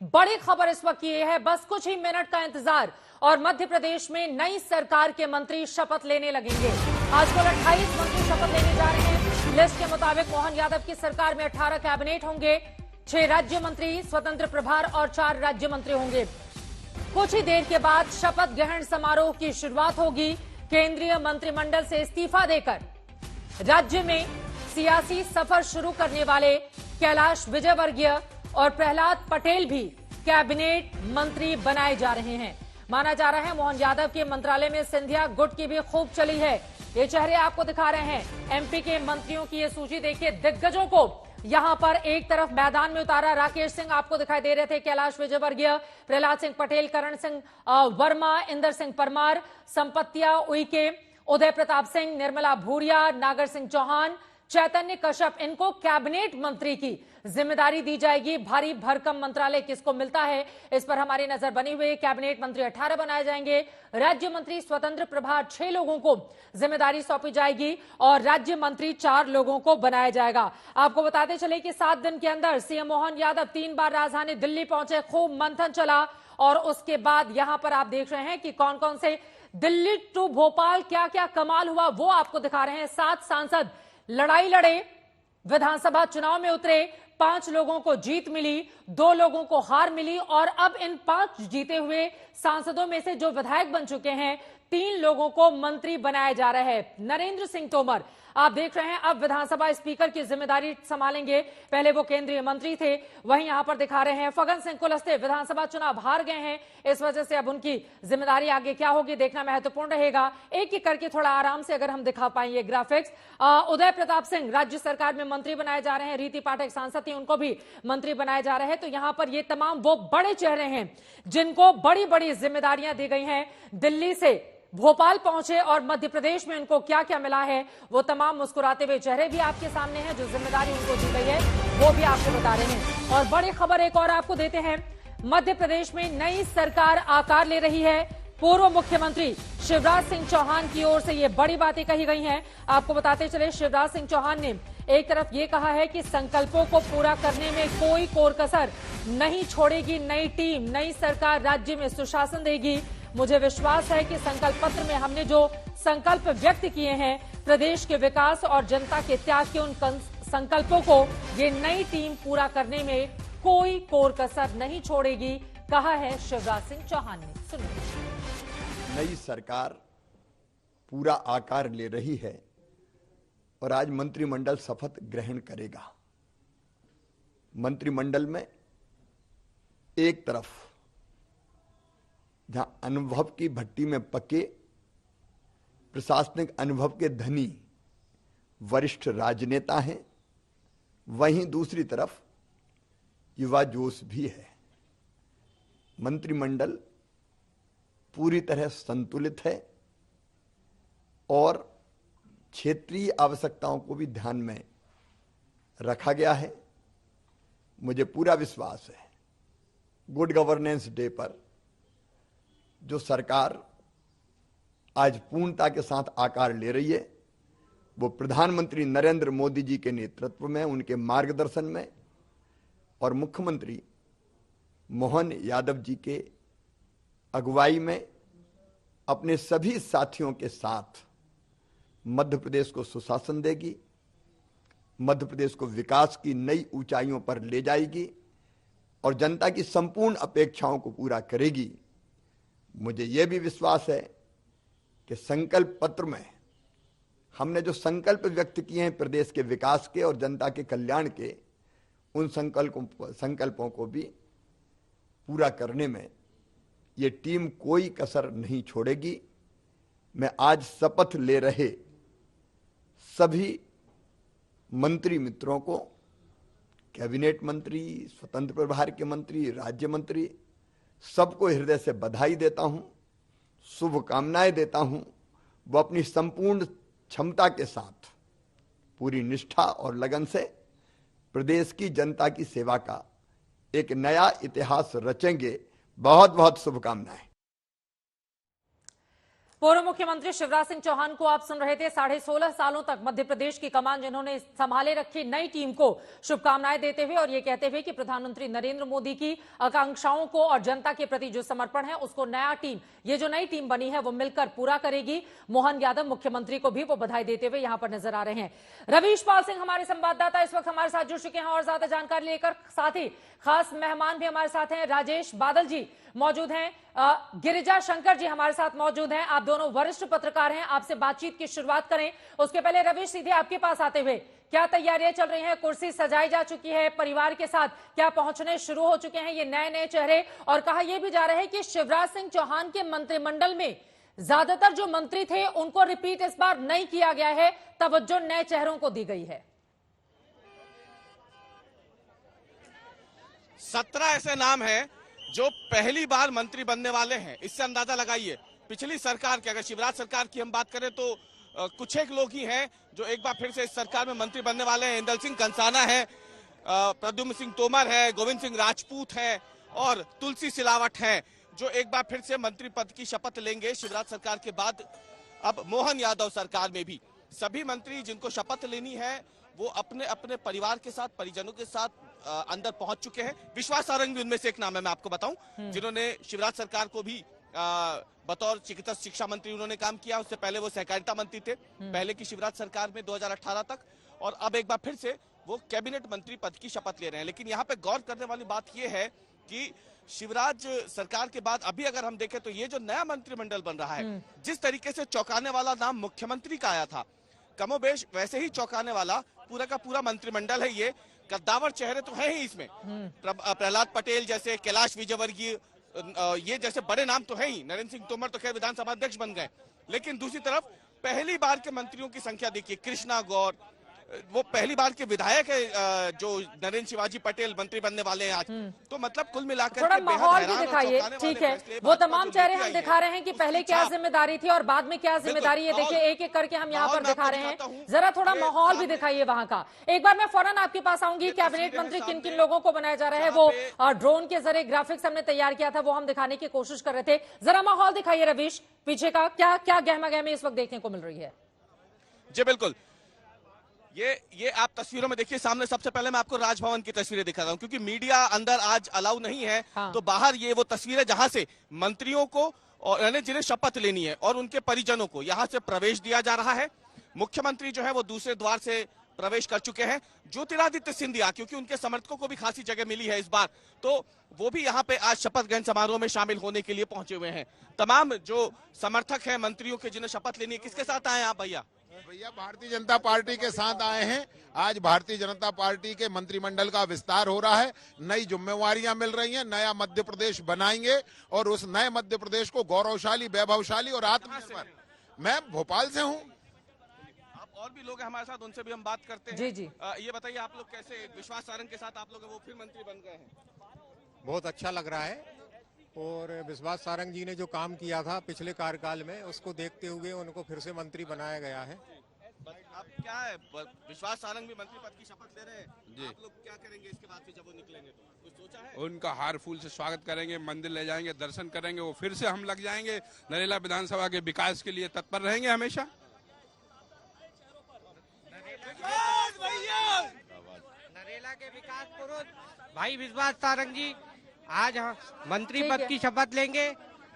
बड़ी खबर इस वक्त ये है, बस कुछ ही मिनट का इंतजार और मध्य प्रदेश में नई सरकार के मंत्री शपथ लेने लगेंगे। आज कुल 28 मंत्री शपथ लेने जा रहे हैं। लिस्ट के मुताबिक मोहन यादव की सरकार में 18 कैबिनेट होंगे, 6 राज्य मंत्री, स्वतंत्र प्रभार और 4 राज्य मंत्री होंगे। कुछ ही देर के बाद शपथ ग्रहण समारोह की शुरुआत होगी। केंद्रीय मंत्रिमंडल से इस्तीफा देकर राज्य में सियासी सफर शुरू करने वाले कैलाश विजयवर्गीय और प्रहलाद पटेल भी कैबिनेट मंत्री बनाए जा रहे हैं। माना जा रहा है मोहन यादव के मंत्रालय में सिंधिया गुट की भी खूब चली है। ये चेहरे आपको दिखा रहे हैं। एमपी के मंत्रियों की ये सूची देखिए, दिग्गजों को यहां पर एक तरफ मैदान में उतारा। राकेश सिंह आपको दिखाई दे रहे थे, कैलाश विजयवर्गीय, प्रहलाद सिंह पटेल, करण सिंह वर्मा, इंदर सिंह परमार, संपत्तिया उइके, उदय प्रताप सिंह, निर्मला भूरिया, नागर सिंह चौहान, चैतन्य कश्यप, इनको कैबिनेट मंत्री की जिम्मेदारी दी जाएगी। भारी भरकम मंत्रालय किसको मिलता है, इस पर हमारी नजर बनी हुई है। कैबिनेट मंत्री 18 बनाए जाएंगे, राज्य मंत्री, स्वतंत्र प्रभार 6 लोगों को जिम्मेदारी सौंपी जाएगी और राज्य मंत्री 4 लोगों को बनाया जाएगा। आपको बताते चले कि 7 दिन के अंदर सीएम मोहन यादव 3 बार राजधानी दिल्ली पहुंचे, खूब मंथन चला और उसके बाद यहां पर आप देख रहे हैं कि कौन कौन से दिल्ली टू भोपाल क्या क्या कमाल हुआ वो आपको दिखा रहे हैं। 7 सांसद लड़ाई लड़े, विधानसभा चुनाव में उतरे, 5 लोगों को जीत मिली, 2 लोगों को हार मिली और अब इन 5 जीते हुए सांसदों में से जो विधायक बन चुके हैं 3 लोगों को मंत्री बनाया जा रहा है। नरेंद्र सिंह तोमर आप देख रहे हैं अब विधानसभा स्पीकर की जिम्मेदारी संभालेंगे। पहले वो केंद्रीय मंत्री थे। वहीं यहां पर दिखा रहे हैं फग्गन सिंह कुलस्ते विधानसभा चुनाव हार गए हैं, इस वजह से अब उनकी जिम्मेदारी आगे क्या होगी देखना महत्वपूर्ण रहेगा। एक एक करके थोड़ा आराम से अगर हम दिखा पाएंगे ग्राफिक्स। उदय प्रताप सिंह राज्य सरकार में मंत्री बनाए जा रहे हैं। रीति पाठक सांसद थी, उनको भी मंत्री बनाए जा रहे हैं। तो यहां पर ये तमाम वो बड़े चेहरे हैं जिनको बड़ी बड़ी जिम्मेदारियां दी गई हैं। दिल्ली से भोपाल पहुंचे और मध्य प्रदेश में उनको क्या क्या मिला है वो तमाम मुस्कुराते हुए चेहरे भी आपके सामने हैं। जो जिम्मेदारी उनको दी गई है वो भी आपको बता रहे हैं। और बड़ी खबर एक और आपको देते हैं, मध्य प्रदेश में नई सरकार आकार ले रही है। पूर्व मुख्यमंत्री शिवराज सिंह चौहान की ओर से ये बड़ी बातें कही गई हैं। आपको बताते चले शिवराज सिंह चौहान ने एक तरफ ये कहा है कि संकल्पों को पूरा करने में कोई कोर कसर नहीं छोड़ेगी नई टीम, नई सरकार राज्य में सुशासन देगी। मुझे विश्वास है कि संकल्प पत्र में हमने जो संकल्प व्यक्त किए हैं प्रदेश के विकास और जनता के त्याग के उन संकल्पों को ये नई टीम पूरा करने में कोई कोर कसर नहीं छोड़ेगी, कहा है शिवराज सिंह चौहान ने। सुनिए। नई सरकार पूरा आकार ले रही है और आज मंत्रिमंडल शपथ ग्रहण करेगा। मंत्रिमंडल में एक तरफ जहां अनुभव की भट्टी में पके प्रशासनिक अनुभव के धनी वरिष्ठ राजनेता हैं, वहीं दूसरी तरफ युवा जोश भी है। मंत्रिमंडल पूरी तरह संतुलित है और क्षेत्रीय आवश्यकताओं को भी ध्यान में रखा गया है। मुझे पूरा विश्वास है गुड गवर्नेंस डे पर जो सरकार आज पूर्णता के साथ आकार ले रही है वो प्रधानमंत्री नरेंद्र मोदी जी के नेतृत्व में, उनके मार्गदर्शन में और मुख्यमंत्री मोहन यादव जी के अगुवाई में अपने सभी साथियों के साथ मध्य प्रदेश को सुशासन देगी, मध्य प्रदेश को विकास की नई ऊंचाइयों पर ले जाएगी और जनता की संपूर्ण अपेक्षाओं को पूरा करेगी। मुझे यह भी विश्वास है कि संकल्प पत्र में हमने जो संकल्प व्यक्त किए हैं प्रदेश के विकास के और जनता के कल्याण के, उन संकल्पों को भी पूरा करने में ये टीम कोई कसर नहीं छोड़ेगी। मैं आज शपथ ले रहे सभी मंत्री मित्रों को, कैबिनेट मंत्री, स्वतंत्र प्रभार के मंत्री, राज्य मंत्री, सबको हृदय से बधाई देता हूं, शुभकामनाएं देता हूं। वो अपनी संपूर्ण क्षमता के साथ पूरी निष्ठा और लगन से प्रदेश की जनता की सेवा का एक नया इतिहास रचेंगे। बहुत बहुत शुभकामनाएं। पूर्व मुख्यमंत्री शिवराज सिंह चौहान को आप सुन रहे थे। 16.5 सालों तक मध्य प्रदेश की कमान जिन्होंने संभाले रखी नई टीम को शुभकामनाएं देते हुए और ये कहते हुए कि प्रधानमंत्री नरेंद्र मोदी की आकांक्षाओं को और जनता के प्रति जो समर्पण है उसको ये जो नई टीम बनी है वो मिलकर पूरा करेगी। मोहन यादव मुख्यमंत्री को भी वो बधाई देते हुए यहां पर नजर आ रहे हैं। रवीश पाल सिंह हमारे संवाददाता इस वक्त हमारे साथ जुड़ चुके हैं और ज्यादा जानकारी लेकर, साथ ही खास मेहमान भी हमारे साथ हैं। राजेश बादल जी मौजूद हैं, गिरिजा शंकर जी हमारे साथ मौजूद हैं। आप दोनों वरिष्ठ पत्रकार हैं, आपसे बातचीत की शुरुआत करें उसके पहले रवीश सीधे आपके पास आते हुए, क्या तैयारियां चल रही हैं? कुर्सी सजाई जा चुकी है, परिवार के साथ क्या पहुंचने शुरू हो चुके हैं ये नए नए चेहरे? और कहा यह भी जा रहा है कि शिवराज सिंह चौहान के मंत्रिमंडल में ज्यादातर जो मंत्री थे उनको रिपीट इस बार नहीं किया गया है, तवज्जो नए चेहरों को दी गई है। 17 ऐसे नाम हैं जो पहली बार मंत्री बनने वाले हैं। इससे अंदाजा लगाइए पिछली सरकार की, अगर शिवराज सरकार की हम बात करें तो कुछ एक लोग ही हैं जो एक बार फिर से इस सरकार में मंत्री बनने वाले हैं। इंदल सिंह कंसाना है, प्रद्युम्न सिंह तोमर है, गोविंद सिंह राजपूत है और तुलसी सिलावट है जो एक बार फिर से मंत्री पद की शपथ लेंगे शिवराज सरकार के बाद। अब मोहन यादव सरकार में भी सभी मंत्री जिनको शपथ लेनी है वो अपने अपने परिवार के साथ, परिजनों के साथ अंदर पहुंच चुके हैं। विश्वास सारंग भी उनमें से एक नाम है, मैं आपको बताऊं, जिन्होंने शिवराज सरकार को भी बतौर चिकित्सा शिक्षा मंत्री उन्होंने काम किया। उससे पहले वो सहकारिता मंत्री थे पहले की शिवराज सरकार में 2018 तक, और अब एक बार फिर से वो कैबिनेट मंत्री पद की शपथ ले रहे हैं। लेकिन यहाँ पे गौर करने वाली बात यह है कि शिवराज सरकार के बाद अभी अगर हम देखें तो ये जो नया मंत्रिमंडल बन रहा है, जिस तरीके से चौंकाने वाला नाम मुख्यमंत्री का आया था, कमोबेश वैसे ही चौंकाने वाला पूरा का पूरा मंत्रिमंडल है। ये कद्दावर चेहरे तो है ही इसमें, प्रहलाद पटेल जैसे, कैलाश विजयवर्गीय, ये जैसे बड़े नाम तो है ही। नरेंद्र सिंह तोमर तो खैर विधानसभा अध्यक्ष बन गए, लेकिन दूसरी तरफ पहली बार के मंत्रियों की संख्या देखिए, कृष्णा गौर वो पहली बार के विधायक है जो नरेंद्र शिवाजी पटेल मंत्री बनने वाले हैं आज। तो मतलब कुल मिलाकर थोड़ा माहौल भी दिखाइए, ठीक है, वो तमाम चेहरे हम दिखा रहे हैं कि पहले क्या जिम्मेदारी थी और बाद में क्या जिम्मेदारी है। देखिए एक एक करके हम यहाँ पर दिखा रहे हैं, जरा थोड़ा माहौल भी दिखाइए वहां का। एक बार मैं फौरन आपके पास आऊंगी, कैबिनेट मंत्री किन किन लोगों को बनाया जा रहा है वो ड्रोन के जरिए ग्राफिक्स हमने तैयार किया था वो हम दिखाने की कोशिश कर रहे थे। जरा माहौल दिखाइए रवीश, पीछे का क्या क्या गहमा गहमी इस वक्त देखने को मिल रही है? जी बिल्कुल, ये आप तस्वीरों में देखिए सामने। सबसे पहले मैं आपको राजभवन की तस्वीरें दिखा रहा हूं क्योंकि मीडिया अंदर आज अलाउ नहीं है। हाँ। तो बाहर ये वो तस्वीरें जहां से मंत्रियों को और जिन्हें शपथ लेनी है और उनके परिजनों को यहां से प्रवेश दिया जा रहा है। मुख्यमंत्री जो है वो दूसरे द्वार से प्रवेश कर चुके हैं। ज्योतिरादित्य सिंधिया, क्योंकि उनके समर्थकों को भी खासी जगह मिली है इस बार, तो वो भी यहाँ पे आज शपथ ग्रहण समारोह में शामिल होने के लिए पहुंचे हुए हैं। तमाम जो समर्थक हैं मंत्रियों के जिन्हें शपथ लेनी है, किसके साथ आए हैं आप भैया? भैया भारतीय जनता पार्टी के साथ आए हैं। आज भारतीय जनता पार्टी के मंत्रिमंडल का विस्तार हो रहा है, नई जिम्मेवारियां मिल रही हैं, नया मध्य प्रदेश बनाएंगे और उस नए मध्य प्रदेश को गौरवशाली, वैभवशाली और आत्मनिर्भर। मैं भोपाल से हूं। आप और भी लोग हैं हमारे साथ, उनसे भी हम बात करते हैं। जी जी, ये बताइए आप लोग कैसे, विश्वास सारंग के साथ आप लोग वो फिर मंत्री बन गए हैं? बहुत अच्छा लग रहा है और विश्वास सारंग जी ने जो काम किया था पिछले कार्यकाल में उसको देखते हुए उनको फिर से मंत्री बनाया गया है। आप क्या है, विश्वास सारंग भी मंत्री पद की शपथ ले रहे हैं जी। आप लोग क्या करेंगे इसके बाद फिर जब वो निकलेंगे तो कुछ सोचा है? उनका हार फूल से स्वागत करेंगे, मंदिर ले जाएंगे, दर्शन करेंगे, वो फिर से हम लग जाएंगे। नरेला विधानसभा के विकास के लिए तत्पर रहेंगे हमेशा। नरेला के विकास पुरुष भाई विश्वास सारंग जी आज मंत्री पद की शपथ लेंगे,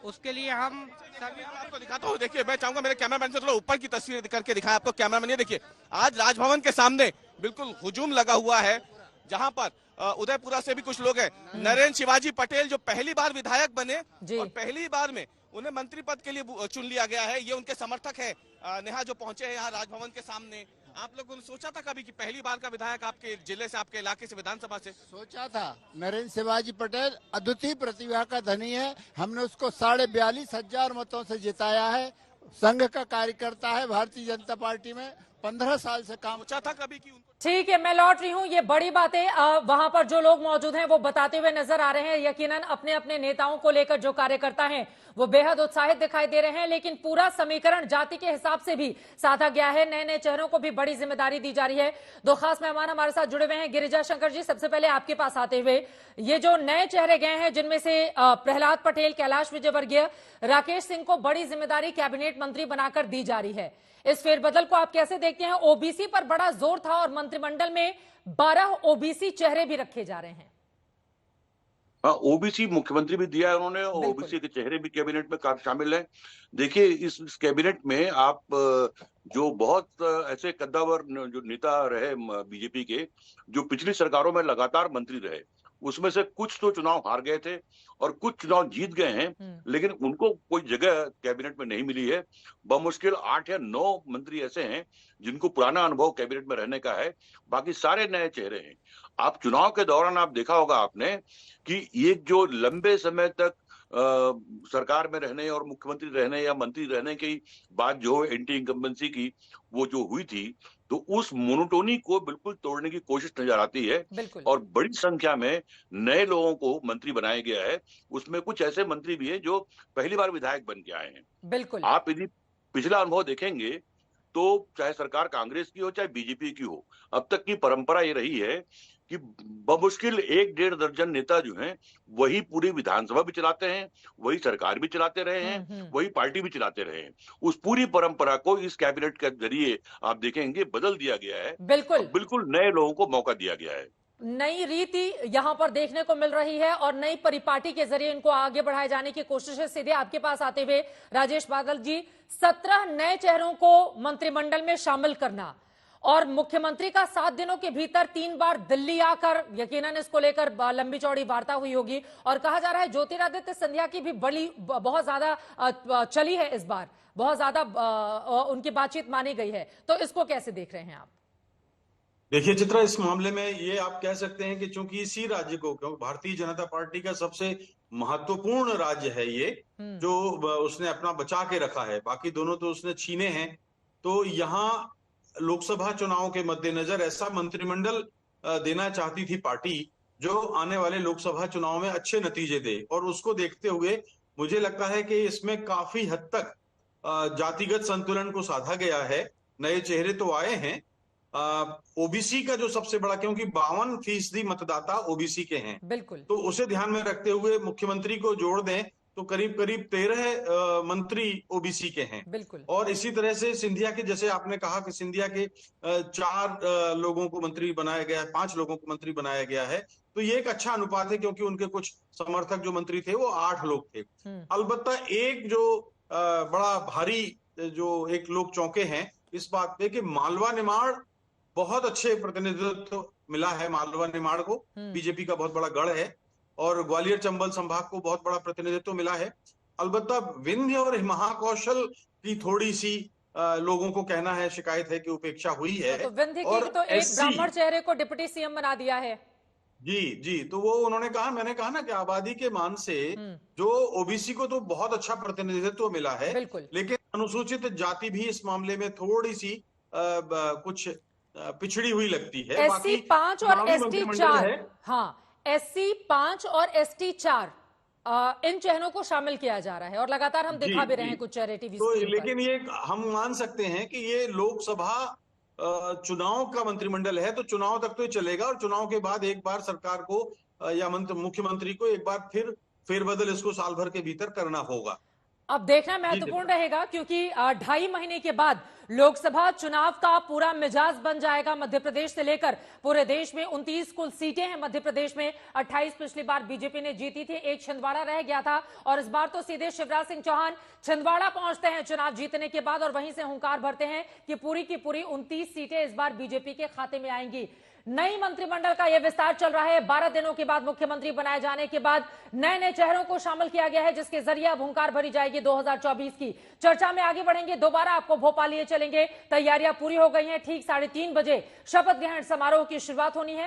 उसके लिए हम सभी आपको दिखाता हूँ। देखिए मैं चाहूंगा मेरे कैमरामैन से थोड़ा ऊपर की तस्वीर करके दिखाएं आपको। कैमरामैन ये देखिए, आज राजभवन के सामने बिल्कुल हुजूम लगा हुआ है, जहां पर उदयपुरा से भी कुछ लोग हैं। नरेंद्र शिवाजी पटेल जो पहली बार विधायक बने और पहली बार में उन्हें मंत्री पद के लिए चुन लिया गया है, ये उनके समर्थक है। नेहा जो पहुंचे हैं यहाँ राजभवन के सामने, आप लोगों ने सोचा था कभी कि पहली बार का विधायक आपके जिले से, आपके इलाके से, विधानसभा से? सोचा था। नरेंद्र शिवाजी पटेल अद्वितीय प्रतिभा का धनी है, हमने उसको 42,500 मतों से जिताया है। संघ का कार्यकर्ता है, भारतीय जनता पार्टी में 15 साल से काम। सोचा था कभी कि उनको ठीक है, मैं लौट रही हूं। ये बड़ी बातें वहां पर जो लोग मौजूद हैं वो बताते हुए नजर आ रहे हैं। यकीनन अपने अपने नेताओं को लेकर जो कार्यकर्ता हैं वो बेहद उत्साहित दिखाई दे रहे हैं, लेकिन पूरा समीकरण जाति के हिसाब से भी साधा गया है। नए नए चेहरों को भी बड़ी जिम्मेदारी दी जा रही है। दो खास मेहमान हमारे साथ जुड़े हुए हैं। गिरिजा शंकर जी, सबसे पहले आपके पास आते हुए, ये जो नए चेहरे गए हैं जिनमें से प्रहलाद पटेल, कैलाश विजयवर्गीय, राकेश सिंह को बड़ी जिम्मेदारी कैबिनेट मंत्री बनाकर दी जा रही है, इस फेरबदल को आप कैसे देखते हैं? ओबीसी पर बड़ा जोर था और मंत्रिमंडल में 12 ओबीसी चेहरे भी रखे जा रहे हैं। हाँ, ओबीसी मुख्यमंत्री भी दिया है उन्होंने और ओबीसी के चेहरे भी कैबिनेट में शामिल हैं। देखिए, इस कैबिनेट में आप जो बहुत ऐसे कद्दावर जो नेता रहे बीजेपी के, जो पिछली सरकारों में लगातार मंत्री रहे, उसमें से कुछ तो चुनाव हार गए थे और कुछ चुनाव जीत गए हैं, लेकिन उनको कोई जगह कैबिनेट में नहीं मिली है। बमुश्किल 8 या 9 मंत्री ऐसे हैं जिनको पुराना अनुभव कैबिनेट में रहने का है, बाकी सारे नए चेहरे हैं। आप चुनाव के दौरान आप देखा होगा आपने कि ये जो लंबे समय तक सरकार में रहने और मुख्यमंत्री रहने या मंत्री रहने की बात जो एंटी इनकम्बेंसी की वो जो हुई थी, तो उस मोनोटोनी को बिल्कुल तोड़ने की कोशिश नजर आती है और बड़ी संख्या में नए लोगों को मंत्री बनाया गया है। उसमें कुछ ऐसे मंत्री भी हैं जो पहली बार विधायक बन के आए हैं। बिल्कुल, आप यदि पिछला अनुभव देखेंगे तो चाहे सरकार कांग्रेस की हो चाहे बीजेपी की हो, अब तक की परंपरा ये रही है कि बमुश्किल 1-1.5 दर्जन नेता जो हैं वही पूरी विधानसभा भी चलाते हैं, वही सरकार भी चलाते रहे हैं, वही पार्टी भी चलाते रहे हैं। उस पूरी परंपरा को इस कैबिनेट के जरिए आप देखेंगे बदल दिया गया है। बिल्कुल नए लोगों को मौका दिया गया है। नई रीति यहां पर देखने को मिल रही है और नई परिपाटी के जरिए इनको आगे बढ़ाए जाने की कोशिश है। सीधे आपके पास आते हुए राजेश बादल जी, 17 नए चेहरों को मंत्रिमंडल में शामिल करना और मुख्यमंत्री का 7 दिनों के भीतर 3 बार दिल्ली आकर, यकीनन इसको लेकर लंबी चौड़ी वार्ता हुई होगी और कहा जा रहा है ज्योतिरादित्य सिंधिया की भी बहुत ज्यादा चली है, इस बार बहुत ज्यादा उनकी बातचीत मानी गई है, तो इसको कैसे देख रहे हैं आप? देखिए चित्रा, इस मामले में ये आप कह सकते हैं कि चूंकि इसी राज्य को, क्योंकि भारतीय जनता पार्टी का सबसे महत्वपूर्ण राज्य है ये, जो उसने अपना बचा के रखा है, बाकी दोनों तो उसने छीने हैं, तो यहाँ लोकसभा चुनाव के मद्देनजर ऐसा मंत्रिमंडल देना चाहती थी पार्टी जो आने वाले लोकसभा चुनाव में अच्छे नतीजे दे, और उसको देखते हुए मुझे लगता है कि इसमें काफी हद तक जातिगत संतुलन को साधा गया है। नए चेहरे तो आए हैं, ओबीसी का जो सबसे बड़ा, क्योंकि 52% मतदाता ओबीसी के हैं, बिल्कुल, तो उसे ध्यान में रखते हुए मुख्यमंत्री को जोड़ दें तो करीब 13 मंत्री ओबीसी के हैं। बिल्कुल, और इसी तरह से सिंधिया के, जैसे आपने कहा कि सिंधिया के 4 लोगों को मंत्री बनाया गया है, 5 लोगों को मंत्री बनाया गया है, तो ये एक अच्छा अनुपात है क्योंकि उनके कुछ समर्थक जो मंत्री थे वो 8 लोग थे। अलबत्ता एक जो बड़ा भारी जो एक लोग चौंके हैं इस बात पे कि मालवा निमाड़ बहुत अच्छे प्रतिनिधित्व मिला है, मालवा निमाड़ को बीजेपी का बहुत बड़ा गढ़ है, और ग्वालियर चंबल संभाग को बहुत बड़ा प्रतिनिधित्व मिला है। अलबत्ता विंध्य और महाकौशल की थोड़ी सी लोगों को कहना है, शिकायत है कि उपेक्षा हुई है। तो विंध्य की तो एक ब्राह्मण चेहरे को डिप्टी सीएम बना दिया है। जी, तो वो उन्होंने कहा, मैंने कहा ना कि आबादी के मान से जो ओबीसी को तो बहुत अच्छा प्रतिनिधित्व मिला है, लेकिन अनुसूचित जाति भी इस मामले में थोड़ी सी कुछ पिछड़ी हुई लगती है। SC 5 और ST 4, हाँ, SC 5 और ST 4 इन चेहरों को शामिल किया जा रहा है और लगातार हम दिखा भी रहे हैं कुछ चेहरे टीवी तो, लेकिन ये हम मान सकते हैं कि ये लोकसभा चुनाव का मंत्रिमंडल है, तो चुनाव तक तो ये चलेगा और चुनाव के बाद एक बार सरकार को या मुख्यमंत्री को एक बार फिर फेरबदल इसको साल भर के भीतर करना होगा। अब देखना महत्वपूर्ण रहेगा क्योंकि 2.5 महीने के बाद लोकसभा चुनाव का पूरा मिजाज बन जाएगा। मध्य प्रदेश से लेकर पूरे देश में 29 कुल सीटें हैं। मध्य प्रदेश में 28 पिछली बार बीजेपी ने जीती थी, एक छिंदवाड़ा रह गया था और इस बार तो सीधे शिवराज सिंह चौहान छिंदवाड़ा पहुंचते हैं चुनाव जीतने के बाद और वहीं से हुंकार भरते हैं कि पूरी की पूरी 29 सीटें इस बार बीजेपी के खाते में आएंगी। नई मंत्रिमंडल का यह विस्तार चल रहा है। 12 दिनों के बाद मुख्यमंत्री बनाए जाने के बाद नए नए चेहरों को शामिल किया गया है, जिसके जरिए अब हुंकार भरी जाएगी 2024 की। चर्चा में आगे बढ़ेंगे, दोबारा आपको भोपाल लिए चलेंगे। तैयारियां पूरी हो गई हैं, ठीक 3:30 बजे शपथ ग्रहण समारोह की शुरुआत होनी है।